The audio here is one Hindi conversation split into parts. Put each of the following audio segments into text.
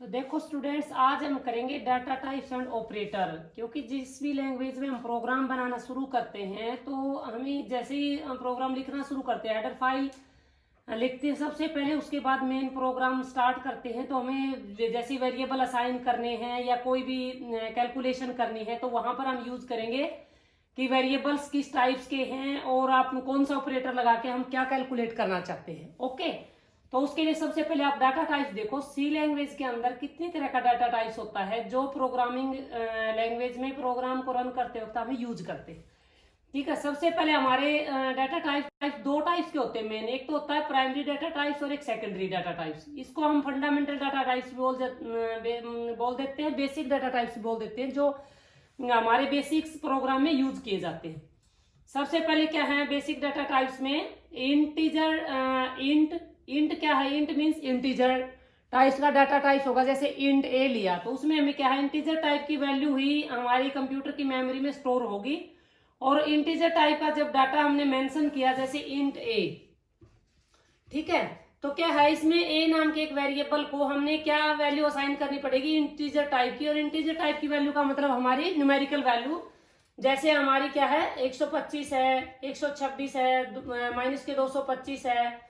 तो देखो स्टूडेंट्स, आज हम करेंगे डाटा टाइप्स एंड ऑपरेटर। क्योंकि जिस भी लैंग्वेज में हम प्रोग्राम बनाना शुरू करते हैं तो हमें जैसे ही हम प्रोग्राम लिखना शुरू करते हैं, हेडर फाइल लिखते हैं सबसे पहले, उसके बाद मेन प्रोग्राम स्टार्ट करते हैं, तो हमें जैसे वेरिएबल असाइन करने हैं या कोई भी कैलकुलेशन करनी है तो वहां पर हम यूज करेंगे कि वेरिएबल्स किस टाइप्स के हैं और आप कौन सा ऑपरेटर लगा के हम क्या कैलकुलेट करना चाहते हैं। ओके, तो उसके लिए सबसे पहले आप डाटा टाइप्स देखो। सी लैंग्वेज के अंदर कितनी तरह का डाटा टाइप्स होता है जो प्रोग्रामिंग लैंग्वेज में प्रोग्राम को रन करते वक्त हमें यूज करते हैं। ठीक है, सबसे पहले हमारे डाटा टाइप दो टाइप्स के होते हैं मेन। एक तो होता है प्राइमरी डाटा टाइप्स और एक सेकेंडरी डाटा टाइप्स। इसको हम फंडामेंटल डाटा टाइप्स बोल देते हैं, बेसिक डाटा टाइप्स बोल देते हैं, जो हमारे बेसिक्स प्रोग्राम में यूज किए जाते हैं। सबसे पहले क्या है बेसिक डाटा टाइप्स में? इंटीजर, इंट क्या है? इंट मीन्स इंटीजर टाइप्स का डाटा टाइप होगा। जैसे इंट ए लिया तो उसमें हमें क्या है, इंटीजर टाइप की वैल्यू ही हमारी कंप्यूटर की मेमोरी में स्टोर होगी। और इंटीजर टाइप का जब डाटा हमने मेंशन किया, जैसे इंट ए, ठीक है, तो क्या है इसमें ए नाम के एक वेरिएबल को हमने क्या वैल्यू असाइन करनी पड़ेगी? इंटीजर टाइप की। और इंटीजर टाइप की वैल्यू का मतलब हमारी न्यूमेरिकल वैल्यू। जैसे हमारी क्या है, 125 है, 126 है, माइनस के 225 है,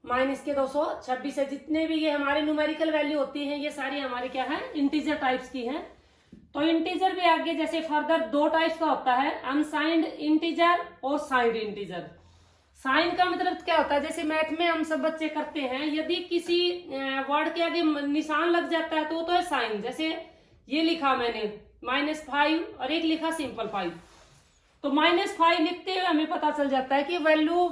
माइनस के 226 है, जितने भी ये हमारे न्यूमेरिकल वैल्यू होती हैं ये सारी हमारी क्या है, इंटीजर टाइप्स की हैं। तो इंटीजर भी आगे जैसे फर्दर दो टाइप्स का होता है, अनसाइंड इंटीजर और साइंड इंटीजर। साइन का मतलब क्या होता है? जैसे मैथ में हम सब बच्चे करते हैं, यदि किसी वर्ड के आगे निशान लग जाता है तो है साइन। जैसे ये लिखा मैंने -5 और एक लिखा सिंपल 5, तो -5 लिखते हुए हमें पता चल जाता है कि वैल्यू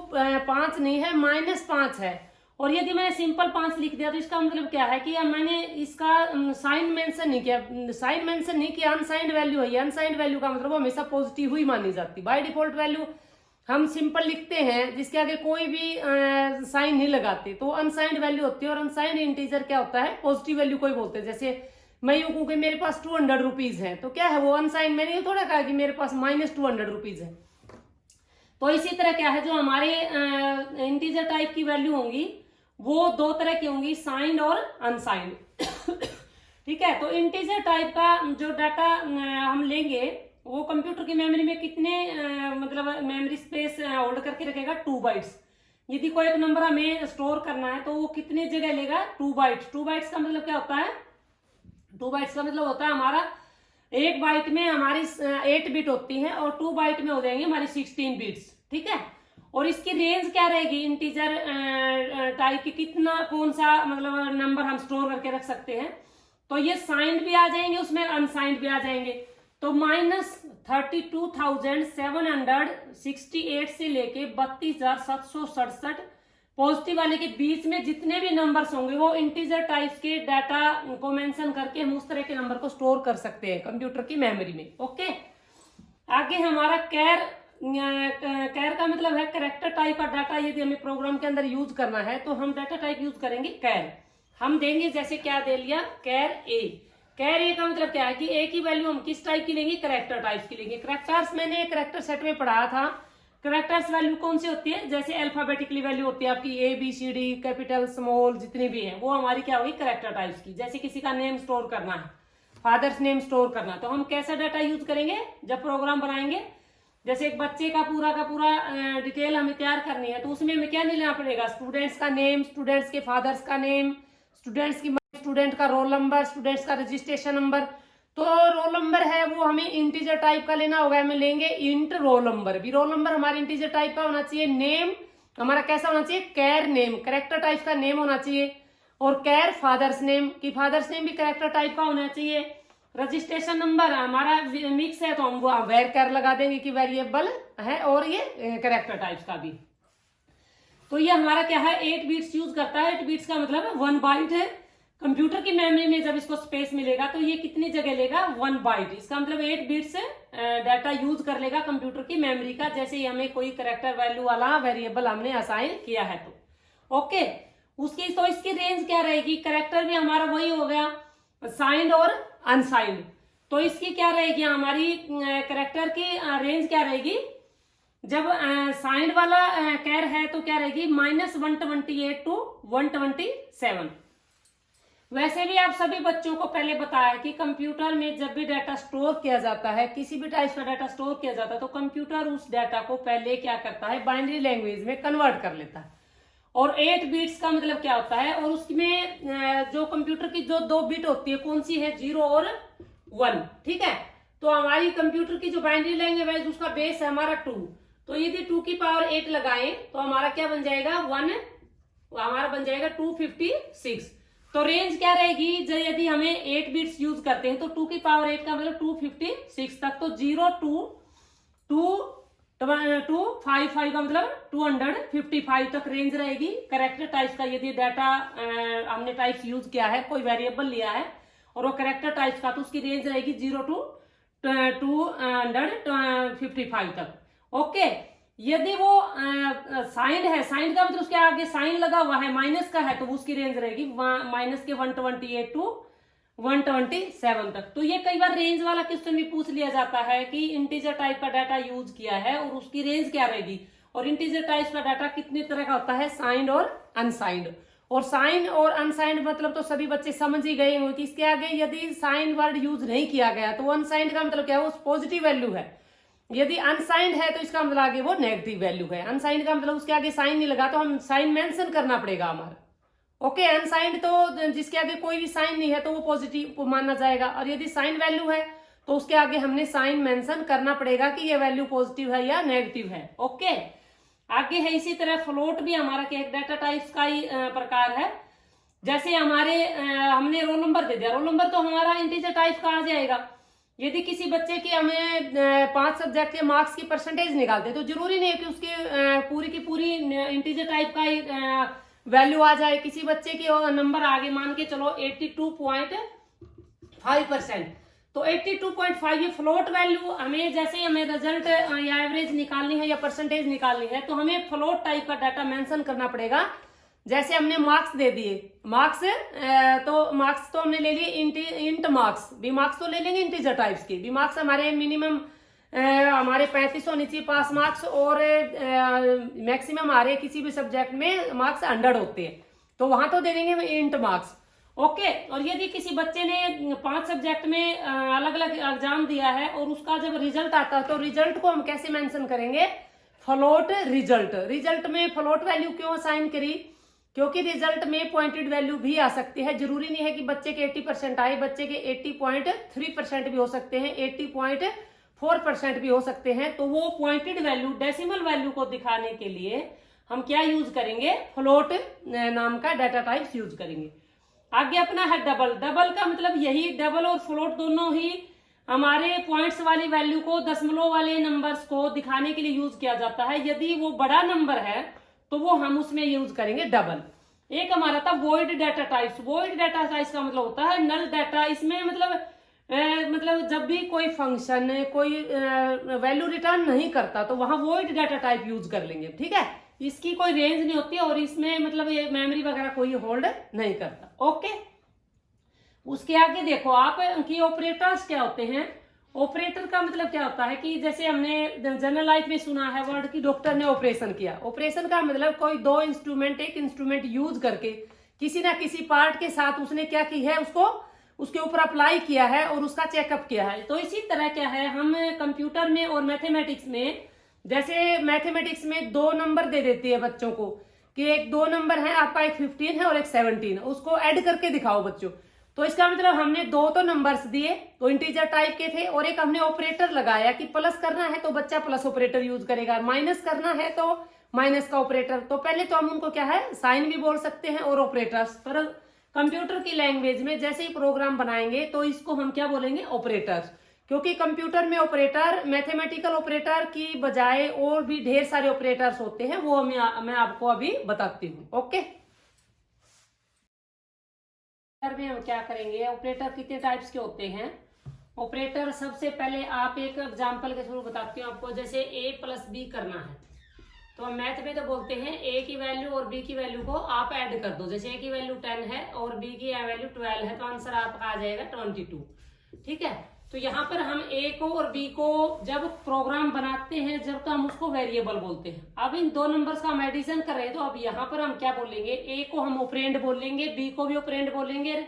5 नहीं है, -5 है। और यदि मैंने सिंपल 5 लिख दिया तो इसका मतलब क्या है कि मैंने इसका साइन मेंशन नहीं किया, साइन मेंशन नहीं किया, अनसाइंड वैल्यू है। अनसाइंड वैल्यू का मतलब वो हमेशा पॉजिटिव ही मानी जाती। बाय डिफॉल्ट वैल्यू हम सिंपल लिखते हैं जिसके आगे कोई भी साइन नहीं लगाते, तो अनसाइंड वैल्यू होती है। और अनसाइंड इंटीजर क्या होता है? पॉजिटिव वैल्यू कोई बोलते हैं। जैसे मैं यूं कहूं कि मेरे पास 200 रुपीज है, तो क्या है वो अनसाइंड। मैंने ये थोड़ा कहा कि मेरे पास -200 रुपीज है। तो इसी तरह क्या है, जो हमारे इंटीजर टाइप की वैल्यू होंगी वो दो तरह की होंगी, साइंड और अनसाइंड। ठीक है, तो इंटीजर टाइप का जो डाटा हम लेंगे वो कंप्यूटर की मेमोरी में कितने मतलब मेमोरी स्पेस होल्ड करके रखेगा? 2 बाइट्स। यदि कोई एक नंबर हमें स्टोर करना है तो वो कितनी जगह लेगा? 2 बाइट्स। 2 बाइट्स का मतलब क्या होता है? 2 बाइट्स का मतलब होता है हमारा एक बाइट में हमारी 8 बिट होती है और 2 बाइट में हो जाएंगे हमारी 16 बिट्स। ठीक है, और इसकी रेंज क्या रहेगी? इंटीजर टाइप की कितना, कौन सा मतलब नंबर हम स्टोर करके रख सकते हैं। तो ये साइंड भी आ जाएंगे उसमें, अनसाइंड भी आ जाएंगे। तो -32,768 से लेके 32,767 पॉजिटिव वाले के बीच में जितने भी नंबर्स होंगे वो इंटीजर टाइप्स के डाटा को मेंशन करके हम उस तरह के नंबर को स्टोर कर सकते हैं कंप्यूटर की मेमोरी में। ओके, आगे हमारा कैर का मतलब है कैरेक्टर टाइप का डाटा। यदि हमें प्रोग्राम के अंदर यूज करना है तो हम डाटा टाइप यूज करेंगे कैर। हम देंगे जैसे क्या दे लिया, कैर ए। कैर ए का मतलब क्या है कि ए की वैल्यू हम किस टाइप की लेंगे? कैरेक्टर टाइप की लेंगे। कैरेक्टर्स मैंने कैरेक्टर सेट में पढ़ाया था। कैरेक्टर्स वैल्यू कौन सी होती है? जैसे अल्फाबेटिकली वैल्यू होती है आपकी ABCD, कैपिटल स्मॉल जितनी भी है, वो हमारी क्या होगी? कैरेक्टर टाइप्स की। जैसे किसी का नेम स्टोर करना है, फादर्स नेम स्टोर करना, तो हम कैसा डाटा यूज करेंगे जब प्रोग्राम बनाएंगे? जैसे एक बच्चे का पूरा डिटेल हमें तैयार करनी है तो उसमें हमें क्या नहीं लेना पड़ेगा? स्टूडेंट्स का नेम, स्टूडेंट्स के फादर्स का नेम, स्टूडेंट्स की, स्टूडेंट का रोल नंबर, स्टूडेंट्स का रजिस्ट्रेशन नंबर। तो रोल नंबर है वो हमें इंटीजर टाइप का लेना होगा, हमें लेंगे इंट रोल नंबर। भी रोल नंबर हमारे इंटीजर टाइप का होना चाहिए। नेम हमारा कैसा होना चाहिए? कैर नेम, कैरेक्टर टाइप का नेम होना चाहिए। और कैर फादर्स नेम की, फादर्स नेम भी कैरेक्टर टाइप का होना चाहिए। रजिस्ट्रेशन नंबर हमारा मिक्स है तो हम वो वेर कैर लगा देंगे कि वेरिएबल है, और ये कैरेक्टर टाइप्स का भी। तो ये हमारा क्या है, 8 बिट्स यूज करता है। 8 बिट्स का मतलब 1 बाइट है। कंप्यूटर की मेमोरी में जब इसको स्पेस मिलेगा तो ये कितनी जगह लेगा? 1 बाइट। इसका मतलब 8 बिट्स डाटा यूज कर लेगा कंप्यूटर की मेमोरी का, जैसे ही हमें कोई कैरेक्टर वैल्यू वाला वेरिएबल हमने असाइन किया है तो। ओके, उसकी तो इसकी रेंज क्या रहेगी? कैरेक्टर भी हमारा वही हो गया, साइंड और अनसाइंड। तो इसकी क्या रहेगी? हमारी कैरेक्टर की रेंज क्या रहेगी? जब साइंड वाला कैर है तो क्या रहेगी? -128 to 127। वैसे भी आप सभी बच्चों को पहले बताया कि कंप्यूटर में जब भी डाटा स्टोर किया जाता है, किसी भी टाइप का डाटा स्टोर किया जाता है, तो कंप्यूटर उस डाटा को पहले क्या करता है, बाइनरी लैंग्वेज में कन्वर्ट कर लेता है। और 8 बिट्स का मतलब क्या होता है, और उसमें जो कंप्यूटर की जो 2 बिट होती है, कौन सी है, 0 और 1। ठीक है, तो हमारी कंप्यूटर की जो बाइनरी लैंग्वेज है उसका बेस है हमारा 2। तो यदि 2 की पावर 8 लगाएं तो हमारा क्या बन जाएगा, 1, हमारा बन जाएगा 256। तो रेंज क्या रहेगी, यदि हमें 8 बिट्स यूज करते हैं तो 2 की पावर 8 का मतलब 256 तक। तो 0 255 का मतलब 255 तक रेंज रहेगी। करेक्टर टाइप्स का यदि डाटा हमने टाइप्स यूज किया है, कोई वेरिएबल लिया है और वो करेक्टर टाइप्स का, तो उसकी रेंज रहेगी 0 to 255 तक। ओके, यदि वो साइन है, साइन का मतलब उसके आगे साइन लगा हुआ है, माइनस का है, तो उसकी रेंज रहेगी माइनस के 128 to 127 तक। तो ये कई बार रेंज वाला क्वेश्चन भी पूछ लिया जाता है कि इंटीजर टाइप का डाटा यूज किया है और उसकी रेंज क्या रहेगी। और इंटीजर टाइप का डाटा कितने तरह का होता है, साइंड और अनसाइंड। और साइन और अनसाइंड मतलब तो सभी बच्चे समझ ही गए होंगे कि इसके आगे यदि साइन वर्ड यूज नहीं किया गया तो अनसाइंड का मतलब क्या है, वो पॉजिटिव वैल्यू है। यदि अनसाइंड है तो इसका मतलब आगे वो नेगेटिव वैल्यू है। अनसाइंड का मतलब उसके आगे साइन नहीं लगा तो हम साइन मेंशन करना पड़ेगा हमारा। ओके, अनसाइंड तो जिसके आगे कोई भी साइन नहीं है तो वो पॉजिटिव माना जाएगा। और यदि साइन वैल्यू है तो उसके आगे हमने साइन मेंशन करना पड़ेगा कि ये वैल्यू पॉजिटिव है या नेगेटिव है। ओके, आगे है इसी तरह फ्लोट भी हमारा एक डाटा टाइप्स का ही प्रकार है। जैसे हमारे हमने रोल नंबर दे दिया, रोल नंबर तो हमारा इंटीजर टाइप का आ जाएगा। यदि किसी बच्चे के हमें 5 सब्जेक्ट के मार्क्स की परसेंटेज निकालते तो जरूरी नहीं है कि उसके पूरी की पूरी इंटीजर टाइप का ही वैल्यू आ जाए। किसी बच्चे के नंबर आगे मान के चलो 82.5%, तो 82.5 ये फ्लोट वैल्यू हमें, जैसे हमें रिजल्ट या एवरेज निकालनी है या परसेंटेज निकालनी है तो हमें फ्लोट टाइप का डाटा मेंशन करना पड़ेगा। जैसे हमने मार्क्स दे दिए, मार्क्स तो हमने ले लिए इंट मार्क्स, बी मार्क्स तो ले लेंगे इंटीजर टाइप्स की। बी मार्क्स हमारे मिनिमम हमारे 35 होनी चाहिए पास मार्क्स, और मैक्सिमम हमारे किसी भी सब्जेक्ट में मार्क्स 100 होते हैं, तो वहां तो दे देंगे इंट मार्क्स। ओके, और यदि किसी बच्चे ने 5 सब्जेक्ट में अलग अलग एग्जाम दिया है और उसका जब रिजल्ट आता है तो रिजल्ट को हम कैसे मेंशन करेंगे, फ्लोट रिजल्ट। रिजल्ट में फ्लोट वैल्यू क्यों असाइन करी, क्योंकि रिजल्ट में पॉइंटेड वैल्यू भी आ सकती है। जरूरी नहीं है कि बच्चे के 80% आए, बच्चे के 80.3% भी हो सकते हैं, 80.4% भी हो सकते हैं। तो वो पॉइंटेड वैल्यू, डेसिमल वैल्यू को दिखाने के लिए हम क्या यूज करेंगे, फ्लोट नाम का डाटा टाइप्स यूज करेंगे। आगे अपना है डबल। डबल का मतलब यही, डबल और फ्लोट दोनों ही हमारे पॉइंट्स वाली वैल्यू को, दशमलव वाले नंबर्स को दिखाने के लिए यूज किया जाता है। यदि वो बड़ा नंबर है तो वो हम उसमें यूज करेंगे डबल। एक हमारा था void data types. Void data types का मतलब होता है नल डाटा। इसमें मतलब जब भी कोई फंक्शन कोई वैल्यू रिटर्न नहीं करता तो वहां वॉइड डाटा टाइप यूज कर लेंगे। ठीक है, इसकी कोई रेंज नहीं होती और इसमें मतलब ये मेमोरी वगैरह कोई होल्ड नहीं करता। ओके, उसके आगे देखो आप कि ऑपरेटर्स क्या होते हैं। ऑपरेटर का मतलब क्या होता है कि जैसे हमने जनरल लाइफ में सुना है वर्ड की डॉक्टर ने ऑपरेशन किया। ऑपरेशन का मतलब कोई 2 इंस्ट्रूमेंट, एक इंस्ट्रूमेंट यूज करके किसी ना किसी पार्ट के साथ उसने क्या की है, उसको उसके ऊपर अप्लाई किया है और उसका चेकअप किया है। तो इसी तरह क्या है, हम कंप्यूटर में और मैथमेटिक्स में, जैसे मैथमेटिक्स में 2 नंबर दे देती है बच्चों को कि एक 2 नंबर है आपका, एक 15 है और एक 17, उसको ऐड करके दिखाओ बच्चों। तो इसका मतलब हमने 2 तो नंबर्स दिए, तो इंटीजर टाइप के थे, और एक हमने ऑपरेटर लगाया कि प्लस करना है तो बच्चा प्लस ऑपरेटर यूज करेगा, माइनस करना है तो माइनस का ऑपरेटर। तो पहले तो हम उनको क्या है, साइन भी बोल सकते हैं और ऑपरेटर्स। पर कंप्यूटर की लैंग्वेज में जैसे ही प्रोग्राम बनाएंगे तो इसको हम क्या बोलेंगे, ऑपरेटर्स। क्योंकि कंप्यूटर में ऑपरेटर, मैथमेटिकल ऑपरेटर की बजाय और भी ढेर सारे ऑपरेटर्स होते हैं, वो मैं आपको अभी बताती हूँ। ओके, में हम क्या करेंगे, ऑपरेटर कितने टाइप्स के होते हैं। ऑपरेटर सबसे पहले आप एक एग्जांपल के थ्रू बताती हूँ आपको। जैसे a + b करना है तो हम मैथ में तो बोलते हैं a की वैल्यू और b की वैल्यू को आप ऐड कर दो। जैसे a की वैल्यू 10 है और b की वैल्यू 12 है तो आंसर आपका आ जाएगा 22। ठीक है, तो यहाँ पर हम a को और b को जब प्रोग्राम बनाते हैं जब, तो हम उसको वेरिएबल बोलते हैं। अब इन 2 नंबर्स का हम एडिशन कर रहे हैं तो अब यहाँ पर हम क्या बोलेंगे, a को हम ऑपरेंड बोलेंगे, b को भी ऑपरेंड बोलेंगे,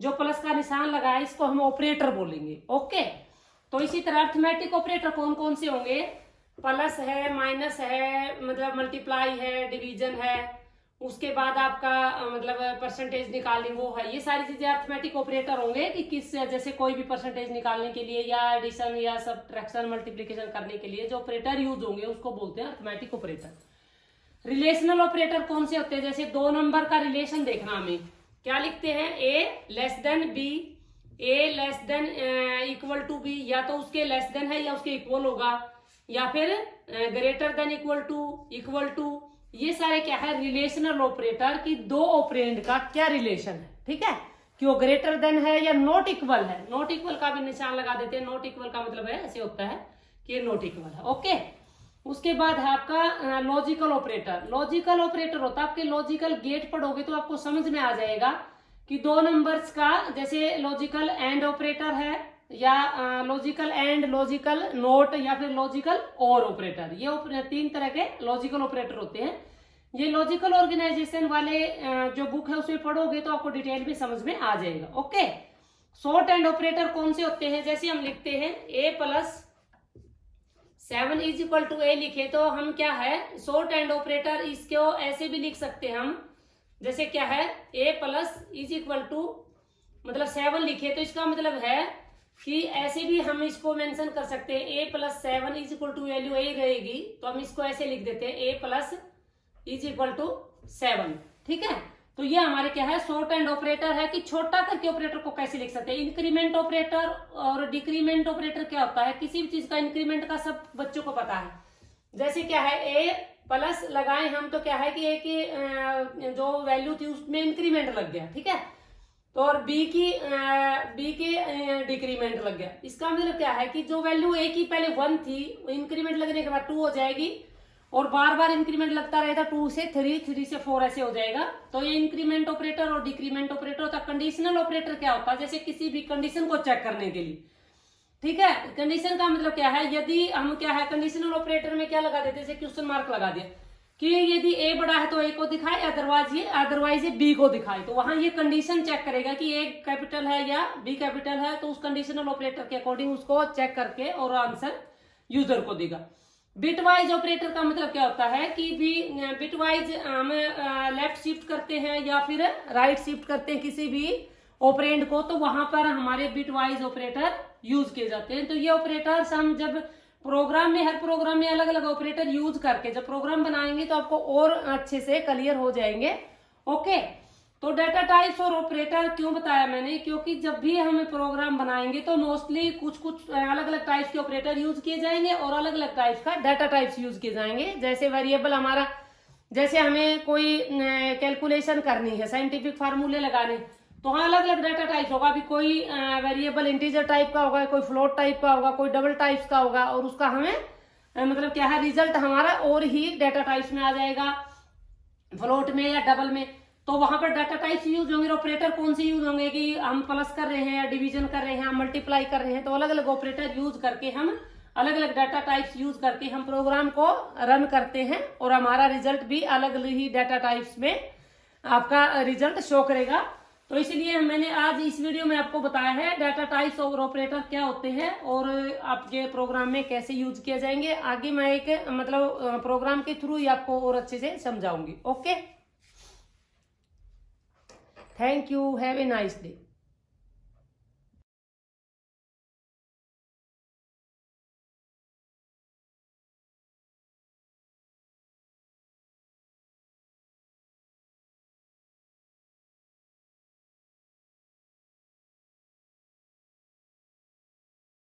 जो प्लस का निशान लगा है इसको हम ऑपरेटर बोलेंगे। ओके, तो इसी तरह अर्थमेटिक ऑपरेटर कौन कौन से होंगे, प्लस है, माइनस है, मतलब मल्टीप्लाई है, डिवीजन है, उसके बाद आपका मतलब परसेंटेज निकालनी वो है, ये सारी चीजें अर्थमेटिक ऑपरेटर होंगे कि किस, जैसे कोई भी परसेंटेज निकालने के लिए या एडिशन या सब्ट्रैक्शन मल्टीप्लिकेशन करने के लिए जो ऑपरेटर यूज होंगे उसको बोलते हैं अर्थमेटिक ऑपरेटर। रिलेशनल ऑपरेटर कौन से होते हैं, जैसे दो नंबर का रिलेशन देखना, हमें क्या लिखते हैं, A less than B, A less than equal to B, या तो उसके लेस देन है या उसके इक्वल होगा, या फिर ग्रेटर देन इक्वल टू, ये सारे क्या है रिलेशनल ऑपरेटर की दो ऑपरेंड का क्या रिलेशन है। ठीक है, कि वो ग्रेटर देन है या नॉट इक्वल है, नॉट इक्वल का भी निशान लगा देते हैं, नॉट इक्वल का मतलब है ऐसे होता है कि ये नॉट इक्वल है। ओके, उसके बाद है आपका लॉजिकल ऑपरेटर। लॉजिकल ऑपरेटर होता है, आपके लॉजिकल गेट पढ़ोगे तो आपको समझ में आ जाएगा कि दो नंबर्स का, जैसे लॉजिकल एंड ऑपरेटर है, या लॉजिकल एंड, लॉजिकल नोट, या फिर लॉजिकल और ऑपरेटर, ये तीन तरह के लॉजिकल ऑपरेटर होते हैं। ये लॉजिकल ऑर्गेनाइजेशन वाले जो बुक है उसमें पढ़ोगे तो आपको डिटेल में समझ में आ जाएगा। ओके, शॉर्ट एंड ऑपरेटर कौन से होते हैं, जैसे हम लिखते हैं a + 7 = a लिखे तो हम क्या है शॉर्ट एंड ऑपरेटर इसको ऐसे भी लिख सकते हैं हम, जैसे क्या है a + मतलब 7 लिखे तो इसका मतलब है कि ऐसे भी हम इसको मेंशन कर सकते हैं, a + 7 = वैल्यू a रहेगी तो हम इसको ऐसे लिख देते हैं a + 7। ठीक है, तो ये हमारे क्या है शॉर्ट एंड ऑपरेटर है कि छोटा करके ऑपरेटर को कैसे लिख सकते हैं। इंक्रीमेंट ऑपरेटर और डिक्रीमेंट ऑपरेटर क्या होता है, किसी भी चीज का इंक्रीमेंट का सब बच्चों को पता है। जैसे क्या है a प्लस लगाए हम तो क्या है कि a की जो वैल्यू थी उसमें इंक्रीमेंट लग गया। ठीक है, तो और b के डिक्रीमेंट लग गया। इसका मतलब क्या है कि जो वैल्यू a की पहले 1 थी इंक्रीमेंट लगने के बाद 2 हो जाएगी और बार बार इंक्रीमेंट लगता रहेगा, 2 से 3, 3 से 4 ऐसे हो जाएगा। तो ये इंक्रीमेंट ऑपरेटर और डिक्रीमेंट ऑपरेटर होता है। कंडीशनल ऑपरेटर क्या होता है, जैसे किसी भी कंडीशन को चेक करने के लिए। ठीक है, कंडीशन का मतलब क्या है, यदि हम क्या है कंडीशनल ऑपरेटर में क्या लगा देते, जैसे क्वेश्चन मार्क लगा दिया कि यदि a बड़ा है तो a को दिखाए, अदरवाइज ये b को दिखाए, तो वहां ये कंडीशन चेक करेगा कि a कैपिटल है या b कैपिटल है, तो उस कंडीशनल ऑपरेटर के अकॉर्डिंग उसको चेक करके और आंसर यूजर को देगा। बिटवाइज ऑपरेटर का मतलब क्या होता है कि बिटवाइज हम लेफ्ट शिफ्ट करते हैं या फिर राइट शिफ्ट करते हैं किसी भी ऑपरेंड को, तो वहां पर हमारे बिटवाइज ऑपरेटर यूज किए जाते हैं। तो ये ऑपरेटर्स हम जब प्रोग्राम में, हर प्रोग्राम में अलग अलग ऑपरेटर यूज करके जब प्रोग्राम बनाएंगे तो आपको और अच्छे से क्लियर हो जाएंगे। ओके, तो डाटा टाइप्स और ऑपरेटर क्यों बताया मैंने, क्योंकि जब भी हम प्रोग्राम बनाएंगे तो मोस्टली कुछ अलग अलग टाइप्स के ऑपरेटर यूज किए जाएंगे और अलग अलग टाइप्स का डाटा टाइप्स यूज किए जाएंगे। जैसे वेरिएबल हमारा, जैसे हमें कोई कैलकुलेशन करनी है, साइंटिफिक फार्मूले लगाने, तो हाँ अलग अलग डाटा टाइप्स होगा। अभी कोई वेरिएबल इंटीजर टाइप का होगा, कोई फ्लोट टाइप का होगा, कोई डबल टाइप्स का होगा, और उसका हमें मतलब क्या है रिजल्ट हमारा और ही डाटा टाइप्स में आ जाएगा, फ्लोट में या डबल में। तो वहां पर डाटा टाइप्स यूज होंगे। ऑपरेटर कौन से यूज होंगे कि हम प्लस कर रहे हैं या डिवीजन कर रहे हैं, हम मल्टीप्लाई कर रहे हैं, तो अलग अलग ऑपरेटर यूज करके हम अलग अलग डाटा टाइप्स यूज करके हम प्रोग्राम को रन करते हैं और हमारा रिजल्ट भी अलग अलग ही डाटा टाइप्स में आपका रिजल्ट शो करेगा। तो इसलिए मैंने आज इस वीडियो में आपको बताया है डाटा टाइप्स और ऑपरेटर क्या होते हैं और आपके प्रोग्राम में कैसे यूज किए जाएंगे। आगे मैं एक मतलब प्रोग्राम के थ्रू ही आपको और अच्छे से समझाऊंगी। Okay, thank you, have a nice day.